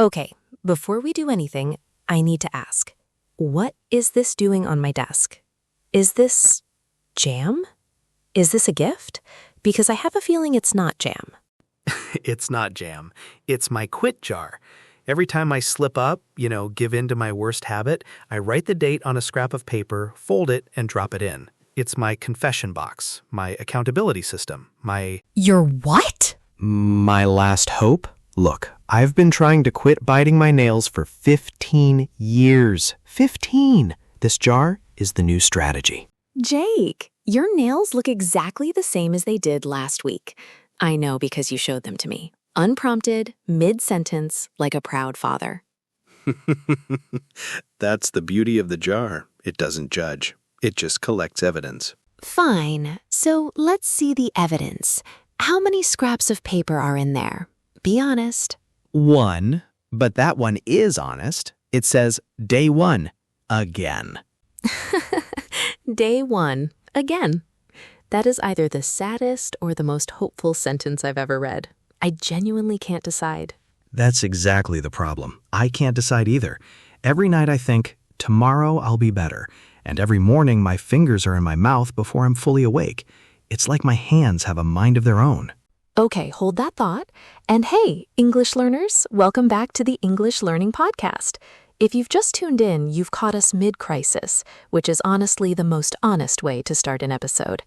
Okay, before we do anything, I need to ask, what is this doing on my desk? Is this jam? Is this a gift? Because I have a feeling it's not jam. It's not jam. It's my quit jar. Every time I slip up, give in to my worst habit, I write the date on a scrap of paper, fold it, and drop it in. It's my confession box, my accountability system, Your what? My last hope? Look, I've been trying to quit biting my nails for 15 years. 15! This jar is the new strategy. Jake, your nails look exactly the same as they did last week. I know because you showed them to me. Unprompted, mid-sentence, like a proud father. That's the beauty of the jar. It doesn't judge. It just collects evidence. Fine. So let's see the evidence. How many scraps of paper are in there? Be honest. 1, but that one is honest. It says, day 1, again. Day 1, again. That is either the saddest or the most hopeful sentence I've ever read. I genuinely can't decide. That's exactly the problem. I can't decide either. Every night I think, tomorrow I'll be better. And every morning my fingers are in my mouth before I'm fully awake. It's like my hands have a mind of their own. Okay, hold that thought. And hey, English learners, welcome back to the English Learning Podcast. If you've just tuned in, you've caught us mid-crisis, which is honestly the most honest way to start an episode.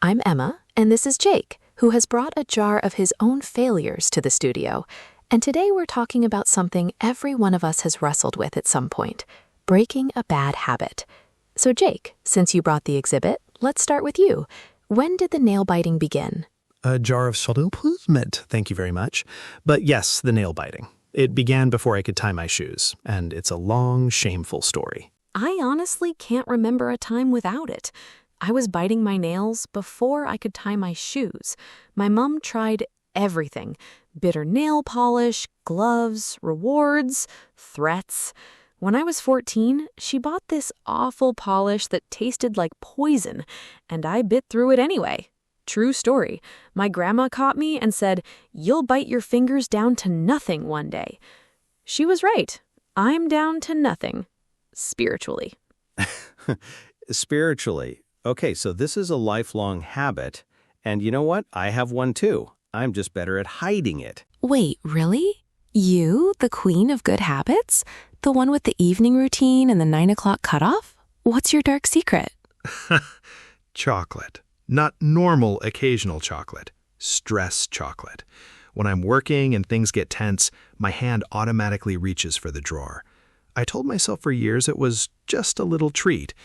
I'm Emma, and this is Jake, who has brought a jar of his own failures to the studio. And today we're talking about something every one of us has wrestled with at some point, breaking a bad habit. So Jake, since you brought the exhibit, let's start with you. When did the nail biting begin? A jar of improvement, thank you very much. But yes, the nail biting. It began before I could tie my shoes, and it's a long, shameful story. I honestly can't remember a time without it. I was biting my nails before I could tie my shoes. My mom tried everything. Bitter nail polish, gloves, rewards, threats. When I was 14, she bought this awful polish that tasted like poison, and I bit through it anyway. True story. My grandma caught me and said, "You'll bite your fingers down to nothing one day." She was right. I'm down to nothing. Spiritually. Spiritually. Okay, so this is a lifelong habit. And you know what? I have one too. I'm just better at hiding it. Wait, really? You, the queen of good habits? The one with the evening routine and the 9 o'clock cutoff? What's your dark secret? Chocolate. Not normal, occasional chocolate. Stress chocolate. When I'm working and things get tense, my hand automatically reaches for the drawer. I told myself for years it was just a little treat.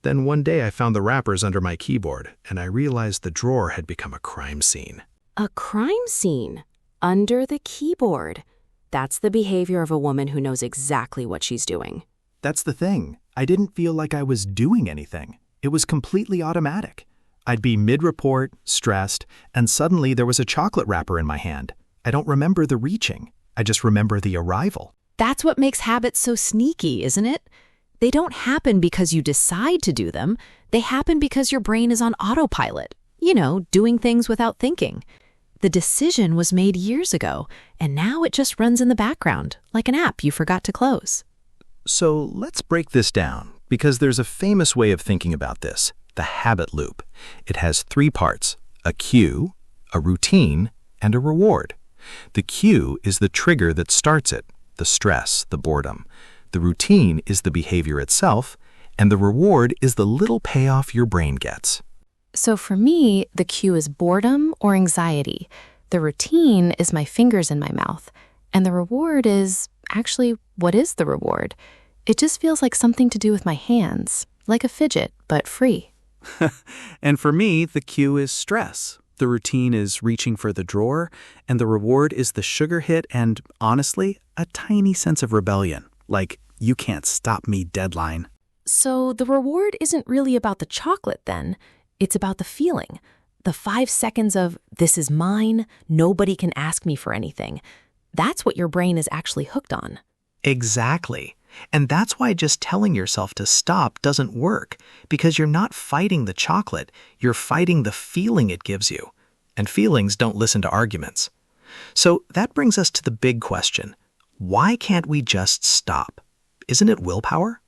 Then one day I found the wrappers under my keyboard, and I realized the drawer had become a crime scene. A crime scene? Under the keyboard? That's the behavior of a woman who knows exactly what she's doing. That's the thing. I didn't feel like I was doing anything. It was completely automatic. I'd be mid-report, stressed, and suddenly there was a chocolate wrapper in my hand. I don't remember the reaching. I just remember the arrival. That's what makes habits so sneaky, isn't it? They don't happen because you decide to do them. They happen because your brain is on autopilot. Doing things without thinking. The decision was made years ago, and now it just runs in the background, like an app you forgot to close. So let's break this down, because there's a famous way of thinking about this. The habit loop. It has 3 parts, a cue, a routine, and a reward. The cue is the trigger that starts it, the stress, the boredom. The routine is the behavior itself, and the reward is the little payoff your brain gets. So for me, the cue is boredom or anxiety. The routine is my fingers in my mouth. And the reward is, actually, what is the reward? It just feels like something to do with my hands, like a fidget, but free. And for me, the cue is stress. The routine is reaching for the drawer, and the reward is the sugar hit and, honestly, a tiny sense of rebellion. Like, you can't stop me deadline. So the reward isn't really about the chocolate then. It's about the feeling. The 5 seconds of, this is mine, nobody can ask me for anything. That's what your brain is actually hooked on. Exactly. And that's why just telling yourself to stop doesn't work, because you're not fighting the chocolate, you're fighting the feeling it gives you. And feelings don't listen to arguments. So that brings us to the big question. Why can't we just stop? Isn't it willpower?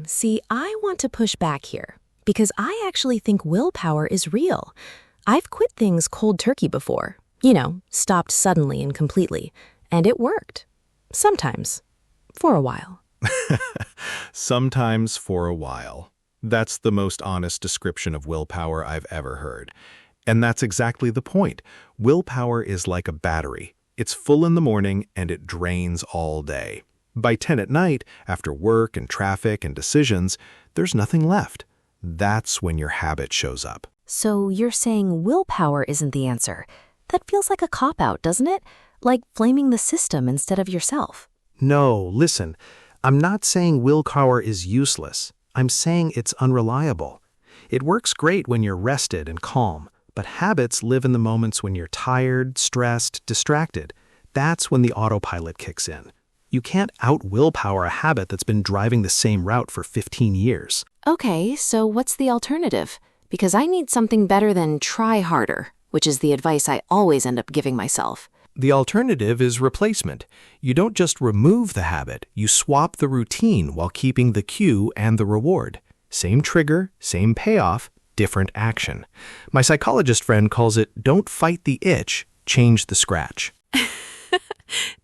See, I want to push back here because I actually think willpower is real. I've quit things cold turkey before. Stopped suddenly and completely. And it worked. Sometimes. For a while. Sometimes for a while. That's the most honest description of willpower I've ever heard. And that's exactly the point. Willpower is like a battery. It's full in the morning and it drains all day. By 10 at night, after work and traffic and decisions, there's nothing left. That's when your habit shows up. So you're saying willpower isn't the answer. That feels like a cop-out, doesn't it? Like blaming the system instead of yourself. No, listen, I'm not saying willpower is useless. I'm saying it's unreliable. It works great when you're rested and calm, but habits live in the moments when you're tired, stressed, distracted. That's when the autopilot kicks in. You can't out-willpower a habit that's been driving the same route for 15 years. Okay, so what's the alternative? Because I need something better than try harder, which is the advice I always end up giving myself. The alternative is replacement. You don't just remove the habit, you swap the routine while keeping the cue and the reward. Same trigger, same payoff, different action. My psychologist friend calls it, don't fight the itch, change the scratch.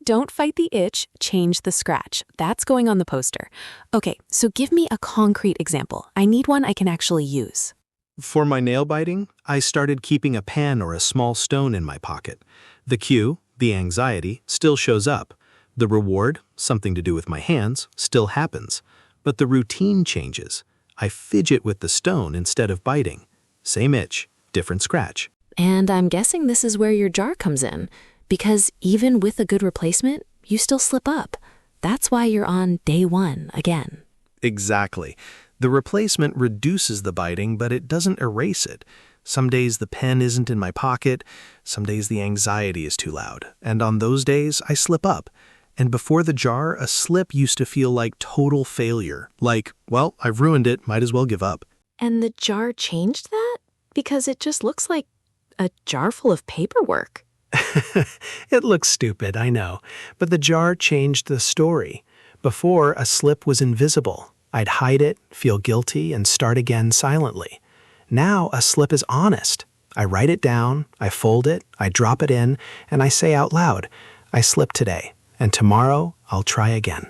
Don't fight the itch, change the scratch. That's going on the poster. Okay, so give me a concrete example. I need one I can actually use. For my nail biting, I started keeping a pen or a small stone in my pocket. The cue, the anxiety, still shows up. The reward, something to do with my hands, still happens. But the routine changes. I fidget with the stone instead of biting. Same itch, different scratch. And I'm guessing this is where your jar comes in. Because even with a good replacement, you still slip up. That's why you're on day one again. Exactly. The replacement reduces the biting, but it doesn't erase it. Some days the pen isn't in my pocket, some days the anxiety is too loud, and on those days I slip up. And before the jar, a slip used to feel like total failure. Like, well, I've ruined it, might as well give up. And the jar changed that? Because it just looks like a jar full of paperwork. It looks stupid, I know, but the jar changed the story. Before, a slip was invisible. I'd hide it, feel guilty, and start again silently. Now, a slip is honest. I write it down, I fold it, I drop it in, and I say out loud, I slipped today, and tomorrow I'll try again.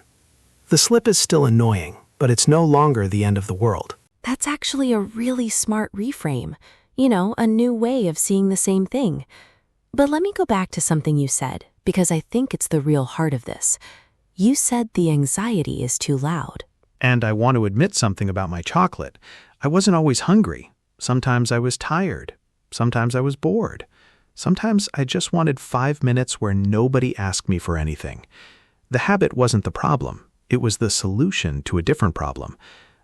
The slip is still annoying, but it's no longer the end of the world. That's actually a really smart reframe. A new way of seeing the same thing. But let me go back to something you said, because I think it's the real heart of this. You said the anxiety is too loud. And I want to admit something about my chocolate. I wasn't always hungry. Sometimes I was tired. Sometimes I was bored. Sometimes I just wanted 5 minutes where nobody asked me for anything. The habit wasn't the problem. It was the solution to a different problem.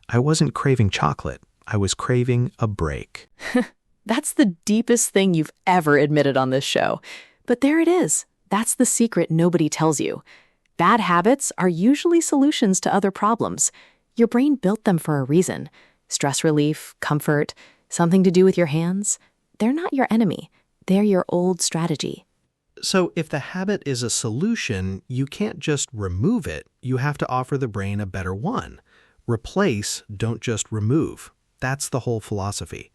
I wasn't craving chocolate. I was craving a break. That's the deepest thing you've ever admitted on this show. But there it is. That's the secret nobody tells you. Bad habits are usually solutions to other problems. Your brain built them for a reason. Stress relief, comfort, something to do with your hands. They're not your enemy. They're your old strategy. So if the habit is a solution, you can't just remove it. You have to offer the brain a better one. Replace, don't just remove. That's the whole philosophy.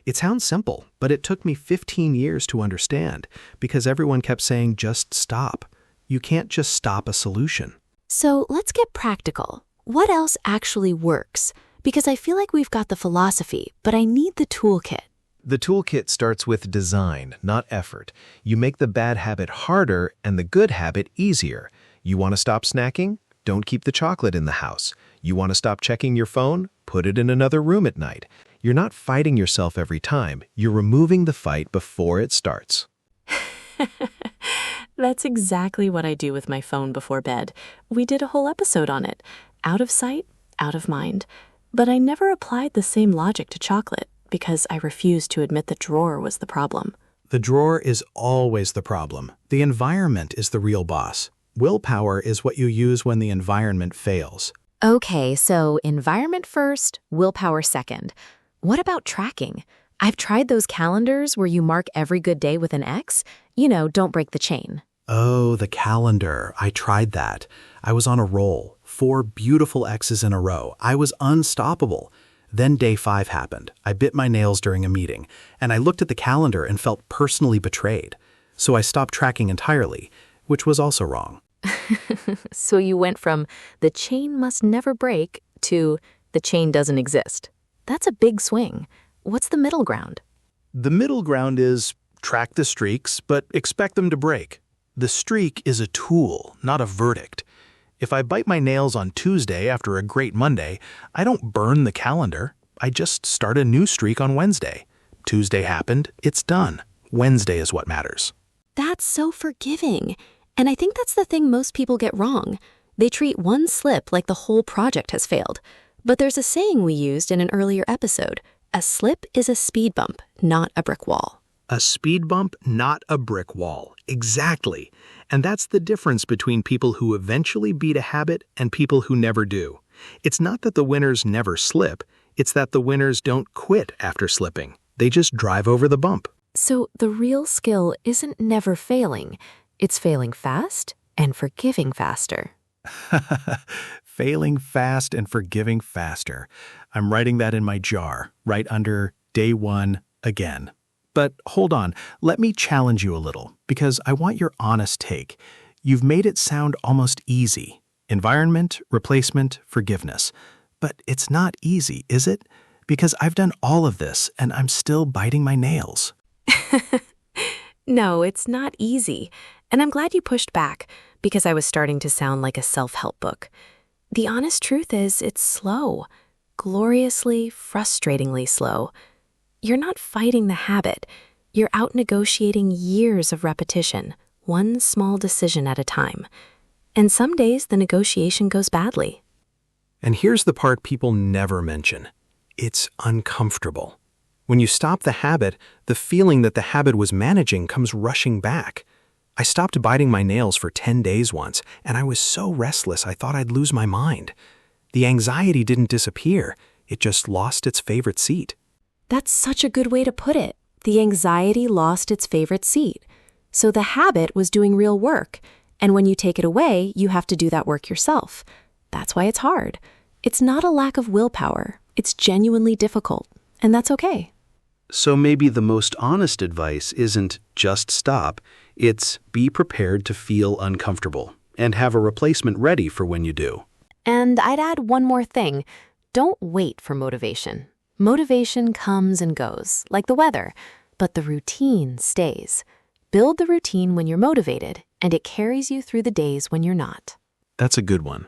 It sounds simple, but it took me 15 years to understand because everyone kept saying, just stop. You can't just stop a solution. So let's get practical. What else actually works? Because I feel like we've got the philosophy, but I need the toolkit. The toolkit starts with design, not effort. You make the bad habit harder and the good habit easier. You want to stop snacking? Don't keep the chocolate in the house. You want to stop checking your phone? Put it in another room at night. You're not fighting yourself every time. You're removing the fight before it starts. That's exactly what I do with my phone before bed. We did a whole episode on it. Out of sight, out of mind. But I never applied the same logic to chocolate because I refused to admit the drawer was the problem. The drawer is always the problem. The environment is the real boss. Willpower is what you use when the environment fails. Okay, so environment first, willpower second. What about tracking? I've tried those calendars where you mark every good day with an X. Don't break the chain. Oh, the calendar. I tried that. I was on a roll. 4 beautiful X's in a row. I was unstoppable. Then day 5 happened. I bit my nails during a meeting, and I looked at the calendar and felt personally betrayed. So I stopped tracking entirely, which was also wrong. So you went from the chain must never break to the chain doesn't exist. That's a big swing. What's the middle ground? The middle ground is track the streaks, but expect them to break. The streak is a tool, not a verdict. If I bite my nails on Tuesday after a great Monday, I don't burn the calendar. I just start a new streak on Wednesday. Tuesday happened, it's done. Wednesday is what matters. That's so forgiving. And I think that's the thing most people get wrong. They treat one slip like the whole project has failed. But there's a saying we used in an earlier episode. A slip is a speed bump, not a brick wall. A speed bump, not a brick wall. Exactly. And that's the difference between people who eventually beat a habit and people who never do. It's not that the winners never slip, it's that the winners don't quit after slipping. They just drive over the bump. So the real skill isn't never failing. It's failing fast and forgiving faster. Failing fast and forgiving faster. I'm writing that in my jar, right under day 1 again. But hold on, let me challenge you a little, because I want your honest take. You've made it sound almost easy. Environment, replacement, forgiveness. But it's not easy, is it? Because I've done all of this, and I'm still biting my nails. No, it's not easy. And I'm glad you pushed back, because I was starting to sound like a self-help book. The honest truth is, it's slow. Gloriously, frustratingly slow. You're not fighting the habit. You're out negotiating years of repetition, one small decision at a time. And some days the negotiation goes badly. And here's the part people never mention. It's uncomfortable. When you stop the habit, the feeling that the habit was managing comes rushing back. I stopped biting my nails for 10 days once, and I was so restless I thought I'd lose my mind. The anxiety didn't disappear, it just lost its favorite seat. That's such a good way to put it. The anxiety lost its favorite seat. So the habit was doing real work, and when you take it away, you have to do that work yourself. That's why it's hard. It's not a lack of willpower. It's genuinely difficult, and that's okay. So maybe the most honest advice isn't just stop, it's be prepared to feel uncomfortable and have a replacement ready for when you do. And I'd add one more thing. Don't wait for motivation. Motivation comes and goes, like the weather, but the routine stays. Build the routine when you're motivated, and it carries you through the days when you're not. That's a good one.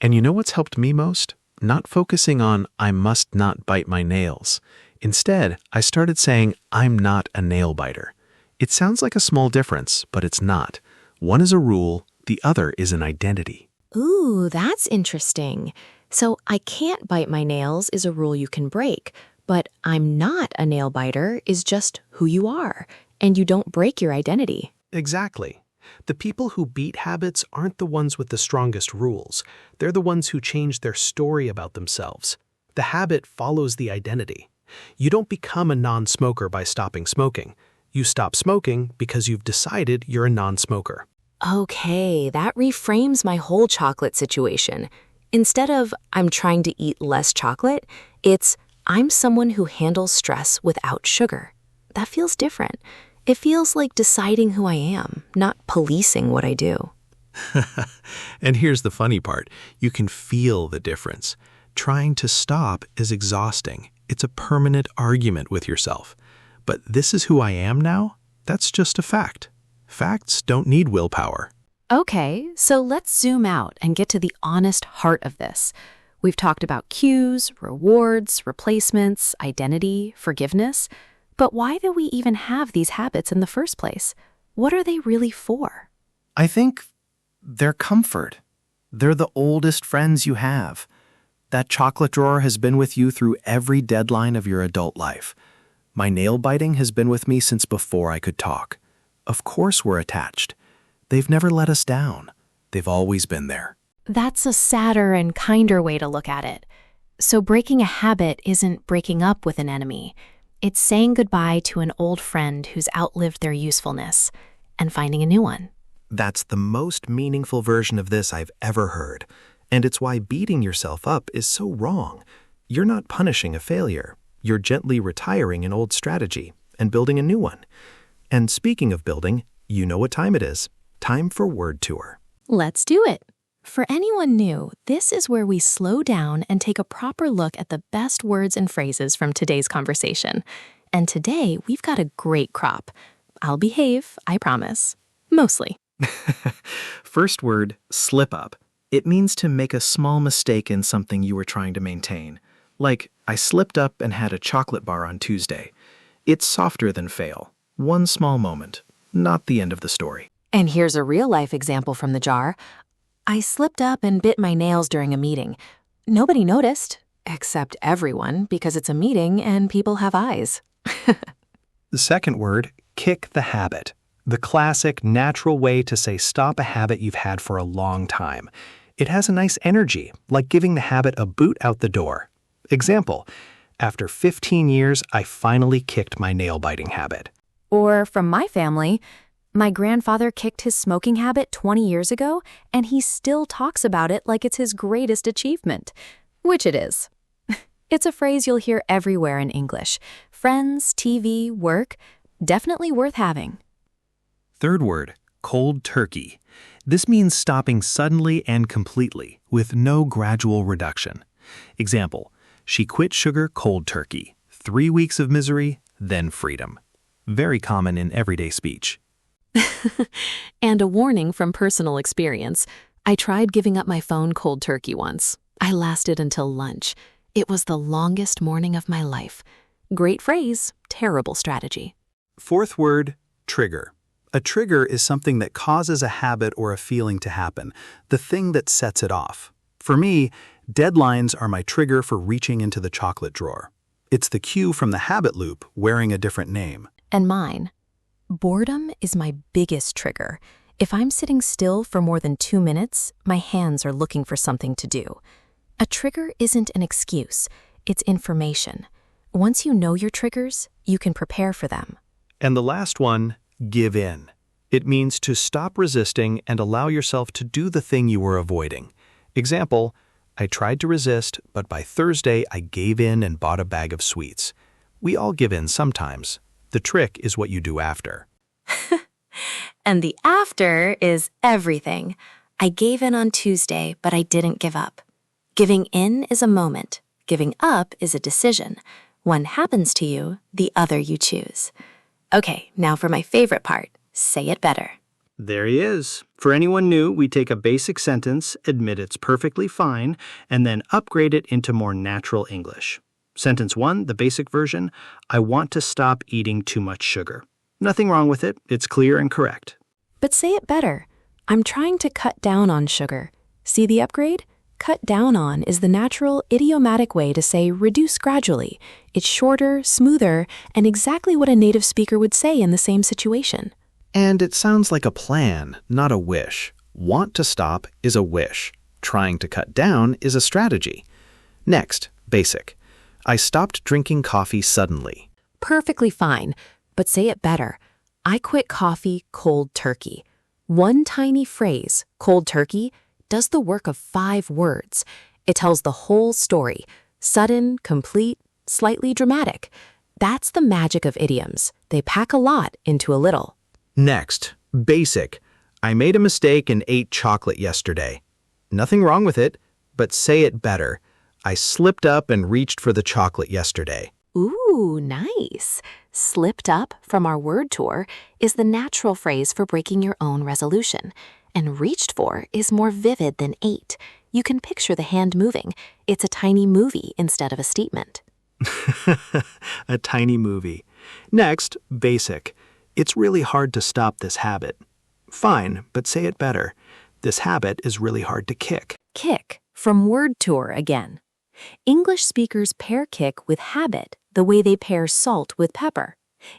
And you know what's helped me most? Not focusing on I must not bite my nails. Instead, I started saying I'm not a nail biter. It sounds like a small difference, but it's not. One is a rule, the other is an identity. Ooh, that's interesting. So I can't bite my nails is a rule you can break, but I'm not a nail biter is just who you are, and you don't break your identity. Exactly. The people who beat habits aren't the ones with the strongest rules. They're the ones who change their story about themselves. The habit follows the identity. You don't become a non-smoker by stopping smoking. You stop smoking because you've decided you're a non-smoker. Okay, that reframes my whole chocolate situation. Instead of I'm trying to eat less chocolate, it's I'm someone who handles stress without sugar. That feels different. It feels like deciding who I am, not policing what I do. And here's the funny part. You can feel the difference. Trying to stop is exhausting. It's a permanent argument with yourself. But this is who I am now? That's just a fact. Facts don't need willpower. Okay, so let's zoom out and get to the honest heart of this. We've talked about cues, rewards, replacements, identity, forgiveness. But why do we even have these habits in the first place? What are they really for? I think they're comfort. They're the oldest friends you have. That chocolate drawer has been with you through every deadline of your adult life. My nail biting has been with me since before I could talk. Of course we're attached. They've never let us down. They've always been there. That's a sadder and kinder way to look at it. So breaking a habit isn't breaking up with an enemy. It's saying goodbye to an old friend who's outlived their usefulness and finding a new one. That's the most meaningful version of this I've ever heard. And it's why beating yourself up is so wrong. You're not punishing a failure. You're gently retiring an old strategy and building a new one. And speaking of building, you know what time it is. Time for Word Tour. Let's do it. For anyone new, this is where we slow down and take a proper look at the best words and phrases from today's conversation. And today, we've got a great crop. I'll behave, I promise. Mostly. First word, slip up. It means to make a small mistake in something you were trying to maintain. Like, I slipped up and had a chocolate bar on Tuesday. It's softer than fail. One small moment, not the end of the story. And here's a real-life example from the jar. I slipped up and bit my nails during a meeting. Nobody noticed, except everyone, because it's a meeting and people have eyes. The second word, kick the habit. The classic, natural way to say stop a habit you've had for a long time. It has a nice energy, like giving the habit a boot out the door. Example, after 15 years, I finally kicked my nail-biting habit. Or from my family, my grandfather kicked his smoking habit 20 years ago, and he still talks about it like it's his greatest achievement. Which it is. It's a phrase you'll hear everywhere in English. Friends, TV, work, definitely worth having. Third word, cold turkey. This means stopping suddenly and completely, with no gradual reduction. Example, she quit sugar cold turkey. 3 weeks of misery, then freedom. Very common in everyday speech. And a warning from personal experience. I tried giving up my phone cold turkey once. I lasted until lunch. It was the longest morning of my life. Great phrase, terrible strategy. Fourth word, trigger. A trigger is something that causes a habit or a feeling to happen, the thing that sets it off. For me, deadlines are my trigger for reaching into the chocolate drawer. It's the cue from the habit loop wearing a different name. And mine. Boredom is my biggest trigger. If I'm sitting still for more than 2 minutes, my hands are looking for something to do. A trigger isn't an excuse, it's information. Once you know your triggers, you can prepare for them. And the last one, give in. It means to stop resisting and allow yourself to do the thing you were avoiding. Example, I tried to resist, but by Thursday I gave in and bought a bag of sweets. We all give in sometimes. The trick is what you do after. And the after is everything. I gave in on Tuesday, but I didn't give up. Giving in is a moment. Giving up is a decision. One happens to you, the other you choose. Okay, now for my favorite part. Say it better. There he is. For anyone new, we take a basic sentence, admit it's perfectly fine, and then upgrade it into more natural English. Sentence 1, the basic version, I want to stop eating too much sugar. Nothing wrong with it. It's clear and correct. But say it better. I'm trying to cut down on sugar. See the upgrade? Cut down on is the natural, idiomatic way to say reduce gradually. It's shorter, smoother, and exactly what a native speaker would say in the same situation. And it sounds like a plan, not a wish. Want to stop is a wish. Trying to cut down is a strategy. Next, basic. I stopped drinking coffee suddenly. Perfectly fine, but say it better. I quit coffee cold turkey. One tiny phrase, cold turkey, does the work of 5 words. It tells the whole story. Sudden, complete, slightly dramatic. That's the magic of idioms. They pack a lot into a little. Next, basic. I made a mistake and ate chocolate yesterday. Nothing wrong with it, but say it better. I slipped up and reached for the chocolate yesterday. Ooh, nice. Slipped up from our word tour is the natural phrase for breaking your own resolution. And reached for is more vivid than ate. You can picture the hand moving. It's a tiny movie instead of a statement. A tiny movie. Next, basic. It's really hard to stop this habit. Fine, but say it better. This habit is really hard to kick. Kick, from word tour again. English speakers pair kick with habit the way they pair salt with pepper.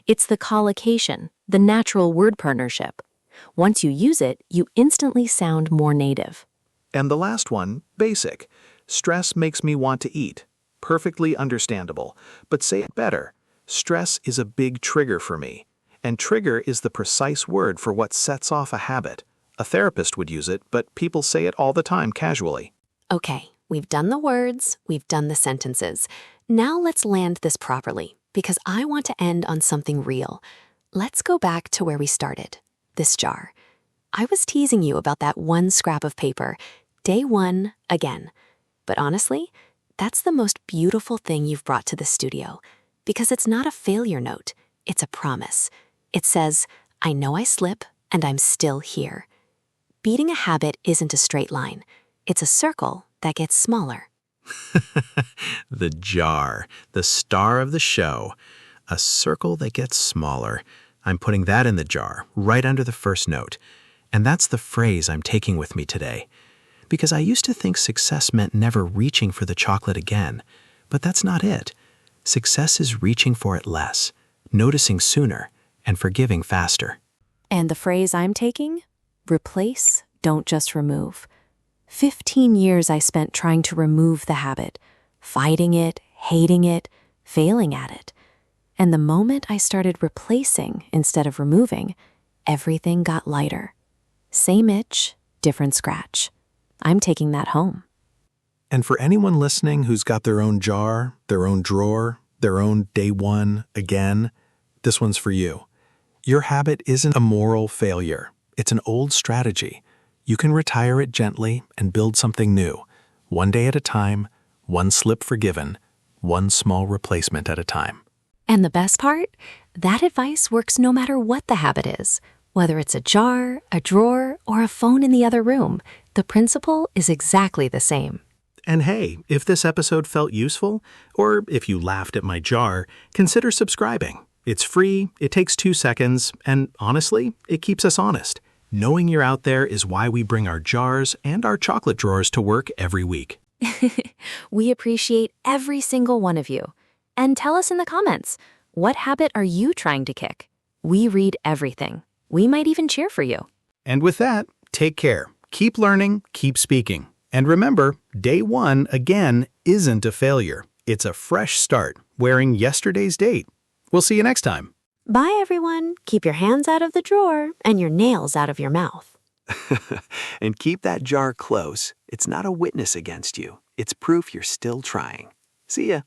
It's the collocation, the natural word partnership. Once you use it, you instantly sound more native. And the last one, basic. Stress makes me want to eat. Perfectly understandable, but say it better. Stress is a big trigger for me. And trigger is the precise word for what sets off a habit. A therapist would use it, but people say it all the time casually. Okay, we've done the words, we've done the sentences. Now let's land this properly, because I want to end on something real. Let's go back to where we started, this jar. I was teasing you about that one scrap of paper, day one again. But honestly, that's the most beautiful thing you've brought to the studio, because it's not a failure note, it's a promise. It says, I know I slip, and I'm still here. Beating a habit isn't a straight line. It's a circle that gets smaller. The jar, the star of the show. A circle that gets smaller. I'm putting that in the jar, right under the first note. And that's the phrase I'm taking with me today. Because I used to think success meant never reaching for the chocolate again. But that's not it. Success is reaching for it less, noticing sooner, and forgiving faster. And the phrase I'm taking? Replace, don't just remove. 15 years I spent trying to remove the habit, fighting it, hating it, failing at it. And the moment I started replacing instead of removing, everything got lighter. Same itch, different scratch. I'm taking that home. And for anyone listening who's got their own jar, their own drawer, their own day one again, this one's for you. Your habit isn't a moral failure. It's an old strategy. You can retire it gently and build something new, one day at a time, one slip forgiven, one small replacement at a time. And the best part? That advice works no matter what the habit is. Whether it's a jar, a drawer, or a phone in the other room, the principle is exactly the same. And hey, if this episode felt useful, or if you laughed at my jar, consider subscribing. It's free, it takes 2 seconds, and honestly, it keeps us honest. Knowing you're out there is why we bring our jars and our chocolate drawers to work every week. We appreciate every single one of you. And tell us in the comments, what habit are you trying to kick? We read everything. We might even cheer for you. And with that, take care. Keep learning, keep speaking. And remember, day one, again, isn't a failure. It's a fresh start, wearing yesterday's date. We'll see you next time. Bye, everyone. Keep your hands out of the drawer and your nails out of your mouth. And keep that jar close. It's not a witness against you. It's proof you're still trying. See ya.